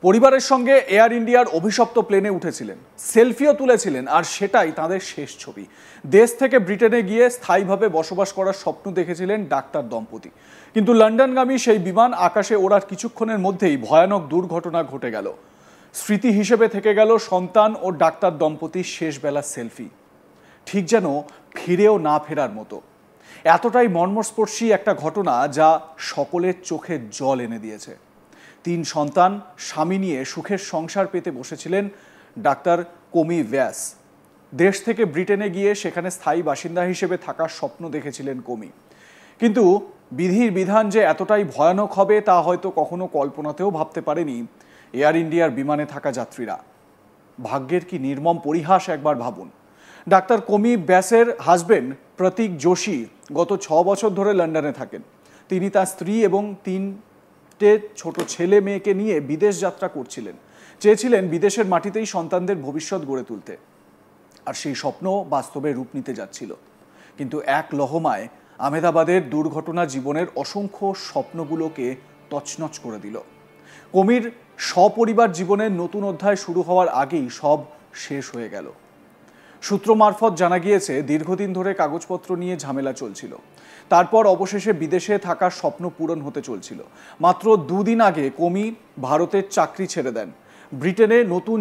পরিবারের সঙ্গে এয়ার ইন্ডিয়ার অভিশপ্ত প্লেনে উঠেছিলেন, সেলফিও তুলেছিলেন, আর সেটাই তাদের শেষ ছবি। দেশ থেকে ব্রিটেনে গিয়ে স্থায়ীভাবে বসবাস করার স্বপ্ন দেখেছিলেন ডাক্তার দম্পতি। কিন্তু লন্ডনগামী সেই বিমান আকাশে ওড়ার কিছুক্ষণের মধ্যেই ভয়ানক দুর্ঘটনা ঘটে গেল। স্মৃতি হিসেবে থেকে গেল সন্তান ও ডাক্তার দম্পতির শেষ বেলার সেলফি, ঠিক যেন ফিরেও না ফেরার মতো। এতটাই মর্মস্পর্শী একটা ঘটনা যা সকলের চোখে জল এনে দিয়েছে। 3 সন্তান, স্বামী নিয়ে সুখের সংসার পেতে বসেছিলেন ডাক্তার কোমি ব্যাস। দেশ থেকে ব্রিটেনে গিয়ে সেখানে স্থায়ী বাসিন্দা হিসেবে থাকার স্বপ্ন দেখেছিলেন কোমি। কিন্তু বিধির বিধান যে এতটাই ভয়ানক হবে তা হয়তো কখনো কল্পনাতেও ভাবতে পারেনি এয়ার ইন্ডিয়ার বিমানে থাকা যাত্রীরা। ভাগ্যের কি নির্মম পরিহাস একবার ভাবুন। ডাক্তার কোমি ব্যাসের হাজবেন্ড প্রতীক যোশী গত 6 বছর ধরে লন্ডনে থাকেন। তিনি তার স্ত্রী এবং 3টে ছোট ছেলে মেয়েকে নিয়ে বিদেশ যাত্রা করছিলেন। চেয়েছিলেন বিদেশের মাটিতেই সন্তানদের ভবিষ্যৎ গড়ে তুলতে, আর সেই স্বপ্ন বাস্তবে রূপ নিতে যাচ্ছিল। কিন্তু এক লহমায় আহমেদাবাদের দুর্ঘটনা জীবনের অসংখ্য স্বপ্নগুলোকে তছনছ করে দিল। কোমির সপরিবার জীবনের নতুন অধ্যায় শুরু হওয়ার আগেই সব শেষ হয়ে গেল। সূত্র মারফত জানা গিয়েছে, দীর্ঘদিন ধরে কাগজপত্র নিয়ে ঝামেলা চলছিল। তারপর অবশেষে বিদেশে থাকার স্বপ্ন পূরণ হতে চলছিল। মাত্র 2 দিন আগে কোমি ভারতের চাকরি ছেড়ে দেন। ব্রিটেনে নতুন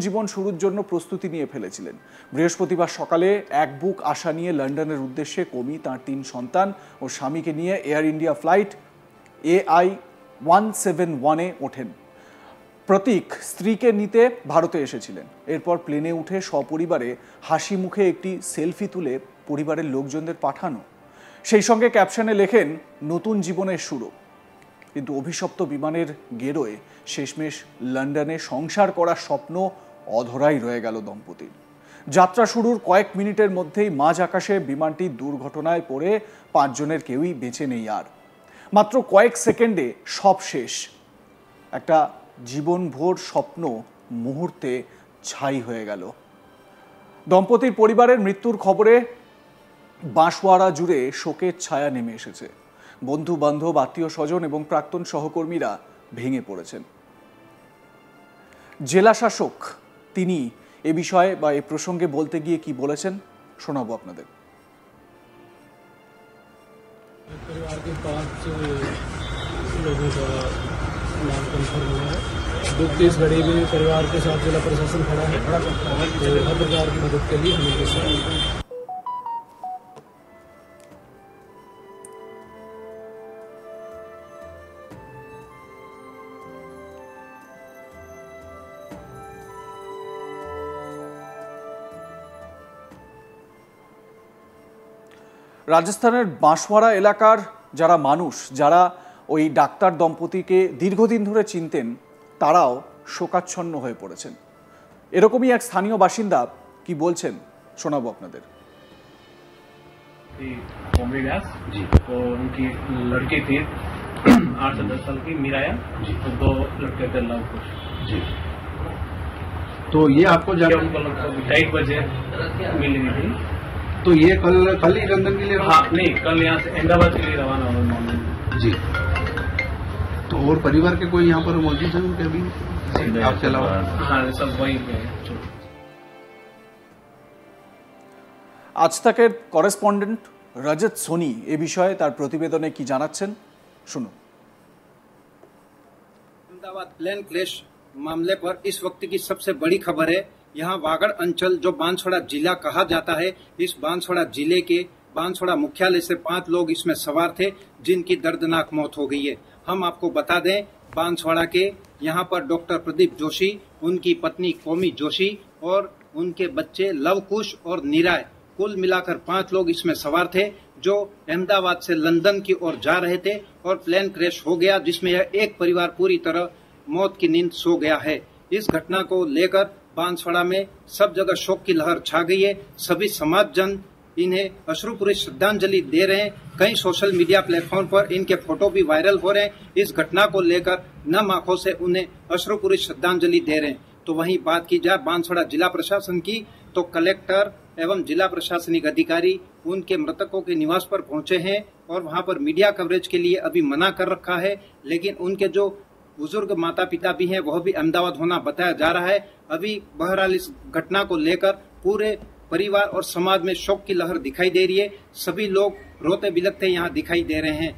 জীবন শুরুর জন্য প্রস্তুতি নিয়ে ফেলেছিলেন। বৃহস্পতিবার সকালে এক বুক আশা নিয়ে লন্ডনের উদ্দেশ্যে কোমি তাঁর 3 সন্তান ও স্বামীকে নিয়ে এয়ার ইন্ডিয়া ফ্লাইট AI-171-এ ওঠেন। প্রতীক স্ত্রীকে নিতে ভারতে এসেছিলেন। এরপর প্লেনে উঠে সপরিবারে হাসি মুখে একটি সেলফি তুলে পরিবারের লোকজনদের পাঠানো। সেই সঙ্গে ক্যাপশনে লেখেন, নতুন জীবনের শুরু। কিন্তু অভিশপ্ত বিমানের গেরোয় শেষমেশ লন্ডনে সংসার করার স্বপ্ন অধরাই রয়ে গেল দম্পতির। যাত্রা শুরুর কয়েক মিনিটের মধ্যেই মাঝ আকাশে বিমানটি দুর্ঘটনায় পড়ে 5 জনের কেউই বেঁচে নেই। আর মাত্র কয়েক সেকেন্ডে সব শেষ। একটা জীবনভর স্বপ্ন মুহূর্তে ছাই হয়ে গেল। দম্পতির পরিবারের মৃত্যুর খবরে বাঁশওয়ারা জুড়ে শোকের ছায়া নেমে এসেছে। বন্ধু বান্ধব, আত্মীয় স্বজন এবং প্রাক্তন সহকর্মীরা ভেঙে পড়েছেন। জেলা শাসক তিনি এ বিষয়ে বা এ প্রসঙ্গে বলতে গিয়ে কি বলেছেন শোনাবো আপনাদের। परिवार के 5 लोगों का नाम कन्फर्म हुआ है। दुख की इस घड़ी में परिवार के साथ जिला प्रशासन खड़ा है, तो हर प्रकार की मदद के लिए हम उनके साथ। রাজস্থানের বাঁশওয়ারা এলাকার যারা মানুষ, যারা ওই ডাক্তার দম্পতিকে দীর্ঘদিন ধরে চিনতেন, তারাও শোকাচ্ছন্ন হয়ে পড়েছেন। এরকমই এক স্থানীয় বাসিন্দা কি বলছেন শোনাবো আপনাদের। तो उनकी लड़की थी 8 से 10 साल की मीराया जी, तो 2 लड़के थे लव कुश जी। तो ये आपको जाना 2:30 बजे मिली थी। तो ये कल ही लंदन के लिए हाँ नहीं, कल यहाँ से अहमदाबाद के लिए रवाना हुआ मॉर्निंग जी। तो और परिवार के कोई यहाँ पर मौजूद है उनके अभी आपके अलावा? हाँ सब वहीं पे। আজ তাকের করেসপন্ডেন্ট রজত সোনি এ বিষয়ে তার প্রতিবেদনে কি জানাচ্ছেন শুনুন। अहमदाबाद प्लेन क्रैश मामले पर इस वक्त की सबसे बड़ी खबर है। यहाँ वागड़ अंचल जो बांसवाड़ा जिला कहा जाता है, इस बांसवाड़ा जिले के बांसवाड़ा मुख्यालय से 5 लोग इसमें सवार थे, जिनकी दर्दनाक मौत हो गई है। हम आपको बता दें, बांसवाड़ा के यहाँ पर डॉक्टर प्रदीप जोशी, उनकी पत्नी कोमी जोशी और उनके बच्चे लवकुश और निराय, कुल मिलाकर 5 लोग इसमें सवार थे, जो अहमदाबाद से लंदन की ओर जा रहे थे और प्लेन क्रैश हो गया, जिसमें यह एक परिवार पूरी तरह मौत की नींद सो गया है। इस घटना को लेकर बांसवाड़ा में सब जगह शोक की लहर छा गई है। सभी समाज जन इन्हें अश्रुपूरी श्रद्धांजलि दे रहे हैं। कई सोशल मीडिया प्लेटफॉर्म पर इनके फोटो भी वायरल हो रहे हैं। इस घटना को लेकर नम आंखों से उन्हें अश्रुपूरी श्रद्धांजलि दे रहे हैं। तो वहीं बात की जाए बांसवाड़ा जिला प्रशासन की, तो कलेक्टर एवं जिला प्रशासनिक अधिकारी उनके मृतकों के निवास पर पहुंचे हैं और वहां पर मीडिया कवरेज के लिए अभी मना कर रखा है। लेकिन उनके जो बुजुर्ग माता पिता भी हैं, वह भी अहमदाबाद होना बताया जा रहा है। अभी बहरहाल इस घटना को लेकर पूरे परिवार और समाज में शोक की लहर दिखाई दे रही है। सभी लोग रोते बिलखते यहाँ दिखाई दे रहे हैं।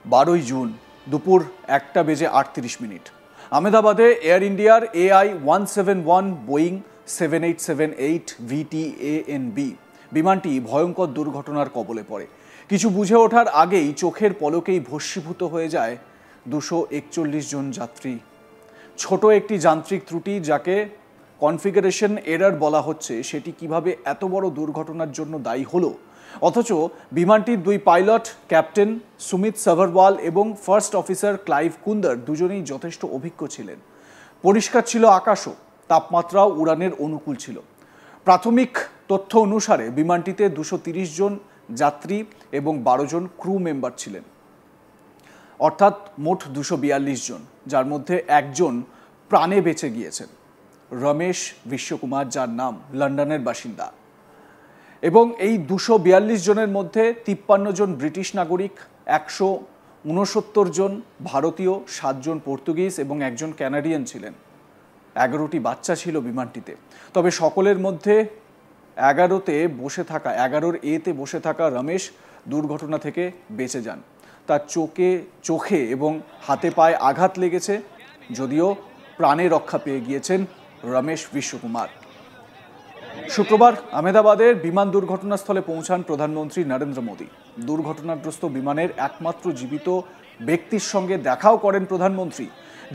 12 जून দুপুর 1টা বেজে 38 মিনিট আহমেদাবাদে এয়ার ইন্ডিয়ার AI-171 বোয়িং 7878 VTANB বিমানটি ভয়ঙ্কর দুর্ঘটনার কবলে পড়ে। কিছু বুঝে ওঠার আগেই চোখের পলকেই ভস্মীভূত হয়ে যায় 241 জন যাত্রী। ছোট একটি যান্ত্রিক ত্রুটি, যাকে কনফিগারেশন এরর বলা হচ্ছে, সেটি কিভাবে এত বড় দুর্ঘটনার জন্য দায়ী হলো? অথচ বিমানটির দুই পাইলট ক্যাপ্টেন সুমিত সাভারওয়াল এবং ফার্স্ট অফিসার ক্লাইভ কুন্দার দুজনেই যথেষ্ট অভিজ্ঞ ছিলেন। পরিষ্কার ছিল আকাশও, তাপমাত্রাও উড়ানের অনুকূল ছিল। প্রাথমিক তথ্য অনুসারে বিমানটিতে 230 জন যাত্রী এবং 12 জন ক্রু মেম্বার ছিলেন, অর্থাৎ মোট 242 জন, যার মধ্যে একজন প্রাণে বেঁচে গিয়েছেন, রমেশ বিশ্বকুমার, যার নাম, লন্ডনের বাসিন্দা। এবং এই 242 জনের মধ্যে 53 জন ব্রিটিশ নাগরিক, 169 জন ভারতীয়, 7 জন পর্তুগিজ এবং একজন কানাডিয়ান ছিলেন। 11টি বাচ্চা ছিল বিমানটিতে। তবে সকলের মধ্যে 11 এতে বসে থাকা রমেশ দুর্ঘটনা থেকে বেঁচে যান। তার চোখে এবং হাতে পায়ে আঘাত লেগেছে, যদিও প্রাণে রক্ষা পেয়ে গিয়েছেন রমেশ বিশ্বকুমার। শুক্রবার আহমেদাবাদের বিমান দুর্ঘটনাস্থলে পৌঁছান প্রধানমন্ত্রী নরেন্দ্র মোদী। দুর্ঘটনাগ্রস্ত বিমানের একমাত্র জীবিত ব্যক্তির সঙ্গে দেখাও করেন প্রধানমন্ত্রী।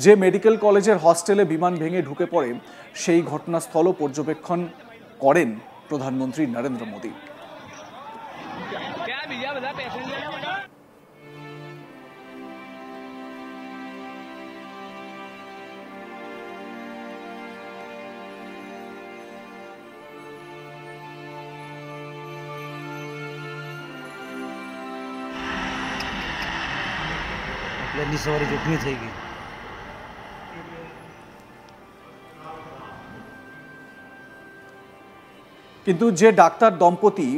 যে মেডিকেল কলেজের হস্টেলে বিমান ভেঙে ঢুকে পড়ে, সেই ঘটনাস্থলও পর্যবেক্ষণ করেন প্রধানমন্ত্রী নরেন্দ্র মোদী। એટલી સવારે જોખમી થઈ ગઈ। কিন্তু যে ডাক্তার দম্পতি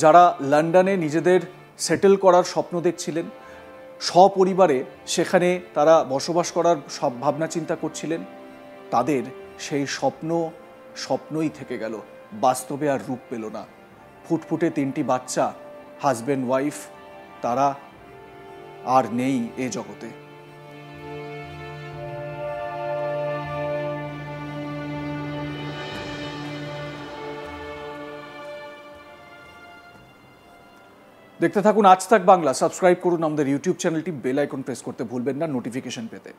যারা লন্ডনে নিজেদের সেটেল করার স্বপ্ন দেখছিলেন, সপরিবারে সেখানে তারা বসবাস করার সব ভাবনা চিন্তা করছিলেন, তাদের সেই স্বপ্নই থেকে গেল, বাস্তবে আর রূপ পেল না। ফুটফুটে 3টি বাচ্চা, হাজব্যান্ড ওয়াইফ, তারা আর নেই এ জগতে। দেখতে থাকুন আজ তাক বাংলা। সাবস্ক্রাইব করুন আমাদের ইউটিউব চ্যানেলটি, বেল আইকন প্রেস করতে ভুলবেন না নোটিফিকেশন পেতে।